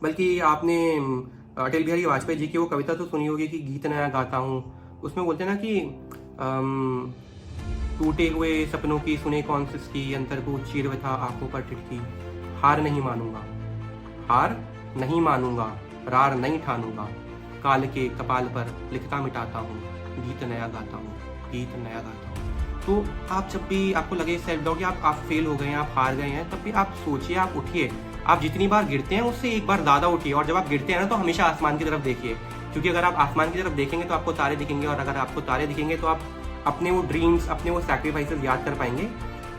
बल्कि आपने अटल बिहारी वाजपेयी जी की वो कविता तो सुनी होगी कि गीत नया गाता हूँ। उसमें बोलते हैं ना कि टूटे हुए सपनों की सुने कौन सिसकी, अंतर को चीर व्यथा आंखों पर टिटकी। हार नहीं मानूंगा, हार नहीं मानूंगा, रार नहीं ठानूंगा, काल के कपाल पर लिखता मिटाता हूँ, गीत नया गाता हूँ, गीत नया गाता हूँ। तो आप जब भी आपको लगे सेल्फ डाउट कि आप फेल हो गए हैं, आप हार गए हैं, तब भी आप सोचिए, आप उठिए। आप जितनी बार गिरते हैं उससे एक बार ज्यादा उठिए, और जब आप गिरते हैं ना तो हमेशा आसमान की तरफ देखिए, क्योंकि अगर आप आसमान की तरफ देखेंगे तो आपको तारे दिखेंगे, और अगर आपको तारे दिखेंगे तो आप अपने वो ड्रीम्स, अपने वो सैक्रिफाइसेस याद कर पाएंगे,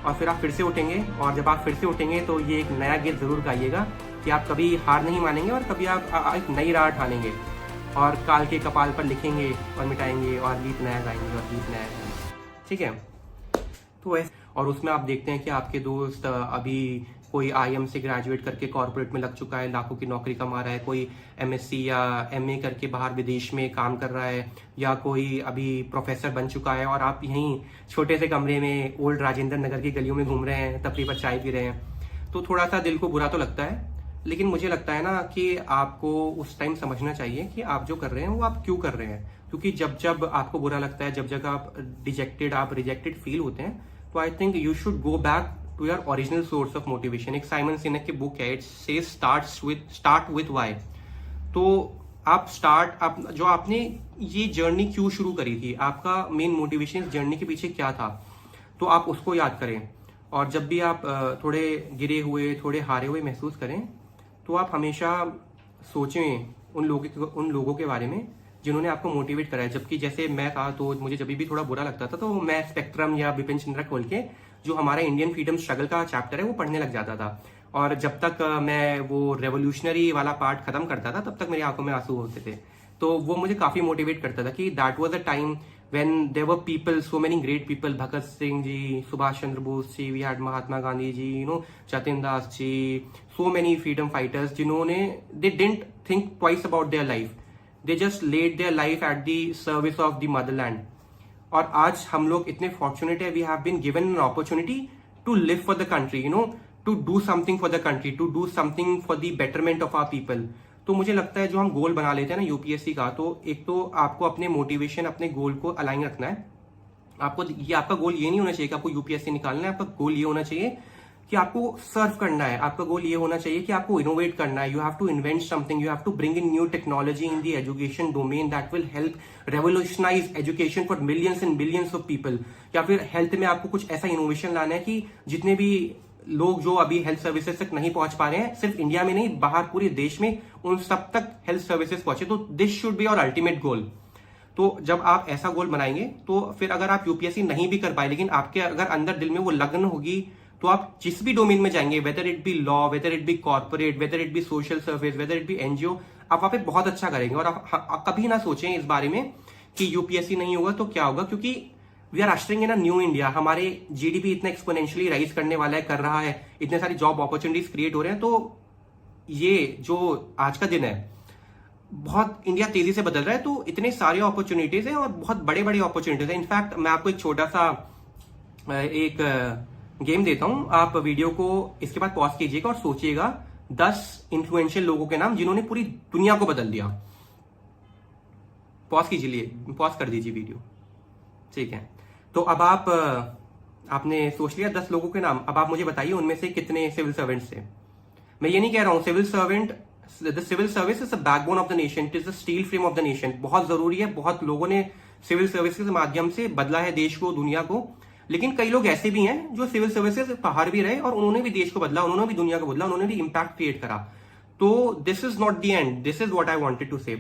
और फिर आप फिर से उठेंगे। और जब आप फिर से उठेंगे तो ये एक नया गीत जरूर गाइएगा कि आप कभी हार नहीं मानेंगे, और कभी आप एक नई राह ठानेंगे, और काल के कपाल पर लिखेंगे और मिटाएंगे, और गीत नया गाएंगे और गीत नया गाएंगे। ठीक है, तो ऐसे। और उसमें आप देखते हैं कि आपके दोस्त अभी कोई आईएम से ग्रेजुएट करके कॉर्पोरेट में लग चुका है, लाखों की नौकरी कमा रहा है, कोई एमएससी या एमए करके बाहर विदेश में काम कर रहा है, या कोई अभी प्रोफेसर बन चुका है, और आप यहीं छोटे से कमरे में ओल्ड राजेंद्र नगर की गलियों में घूम रहे हैं, तफरी पर चाय पी रहे हैं। तो थोड़ा सा दिल को बुरा तो लगता है, लेकिन मुझे लगता है ना कि आपको उस टाइम समझना चाहिए कि आप जो कर रहे हैं वो आप क्यों कर रहे हैं। क्योंकि जब जब आपको बुरा लगता है, जब जब आप डिजेक्टेड, आप रिजेक्टेड फील होते हैं, तो I think you should go back to your original source of motivation. एक साइमन सिनेक की बुक है, it says start with why. तो आप जो आपने ये जर्नी क्यों शुरू करी थी, आपका मेन मोटिवेशन इस जर्नी के पीछे क्या था, तो आप उसको याद करें। और जब भी आप थोड़े गिरे हुए, थोड़े हारे हुए महसूस करें, तो आप हमेशा सोचें उन लोगों के बारे में जिन्होंने आपको मोटिवेट करा है। जबकि जैसे मैं था, तो मुझे जब भी थोड़ा बुरा लगता था तो मैं स्पेक्ट्रम या बिपिन चंद्रा खोल के जो हमारा इंडियन फ्रीडम स्ट्रगल का चैप्टर है वो पढ़ने लग जाता था। और जब तक मैं वो रेवोल्यूशनरी वाला पार्ट खत्म करता था, तब तक मेरी आंखों में आंसू होते थे। तो वो मुझे काफी मोटिवेट करता था कि that was a time when there were people, so many great people, Bhagat Singh ji, Subhash Chandra Bose ji, we had Mahatma Gandhi ji, Jatin Das ji, so many freedom fighters जिन्होंने they didn't think twice about their life, they just laid their life at the service of the motherland. और आज हम लोग इतने fortunate है, we have been given an opportunity to live for the country, to do something for the country, to do something for the betterment of our people. तो मुझे लगता है जो हम गोल बना लेते हैं ना यूपीएससी का, तो एक तो आपको अपने मोटिवेशन, अपने गोल को अलाइन रखना है। आपका गोल ये नहीं होना चाहिए कि आपको यूपीएससी निकालना है, आपका गोल ये होना चाहिए कि आपको सर्व करना है। आपका गोल ये होना चाहिए कि आपको इनोवेट करना है। You have to invent something, you have to bring in new technology in the education domain that will help revolutionise education for millions and billions of people. या फिर हेल्थ में आपको कुछ ऐसा इनोवेशन लाना है कि जितने भी लोग जो अभी हेल्थ सर्विसेज तक नहीं पहुंच पा रहे हैं, सिर्फ इंडिया में नहीं, बाहर पूरे देश में, उन सब तक हेल्थ सर्विसेज पहुंचे। तो this should be your ultimate goal. तो जब आप ऐसा गोल बनाएंगे, तो फिर अगर आप यूपीएससी नहीं भी कर पाए, लेकिन आपके अगर अंदर दिल में वो लगन होगी, तो आप जिस भी डोमेन में जाएंगे, whether it be law, whether it be corporate, whether it be social service, whether it be NGO, आप वहां पे बहुत अच्छा करेंगे। और आप कभी ना सोचें इस बारे में कि यूपीएससी नहीं होगा तो क्या होगा, क्योंकि we are ushering in a new India. हमारे जीडीपी इतना एक्सपोनेंशियली राइज करने वाला है, कर रहा है, इतने सारी जॉब अपॉर्चुनिटीज क्रिएट हो रहे हैं। तो ये जो आज का दिन है, बहुत इंडिया तेजी से बदल रहा है, तो इतने सारे अपॉर्चुनिटीज हैं और बहुत बड़े बड़े अपॉर्चुनिटीज हैं। इनफैक्ट मैं आपको एक छोटा सा एक गेम देता हूं, आप वीडियो को इसके बाद पॉज कीजिएगा और सोचिएगा 10 इन्फ्लुएंशियल लोगों के नाम जिन्होंने पूरी दुनिया को बदल दिया। पॉज कर दीजिए वीडियो। ठीक है, तो अब आपने सोच लिया 10 लोगों के नाम। अब आप मुझे बताइए उनमें से कितने सिविल सर्वेंट्स थे। मैं ये नहीं कह रहा हूं civil service is the backbone of the nation, it is the steel frame of the nation. बहुत जरूरी है, बहुत लोगों ने सिविल सर्विस के माध्यम से बदला है देश को, दुनिया को। लेकिन कई लोग ऐसे भी हैं जो सिविल सर्विसेज बाहर भी रहे और उन्होंने भी देश को बदला, उन्होंने भी दुनिया को बदला, उन्होंने भी इंपैक्ट क्रिएट करा। तो this is not the end, this is what I wanted to से।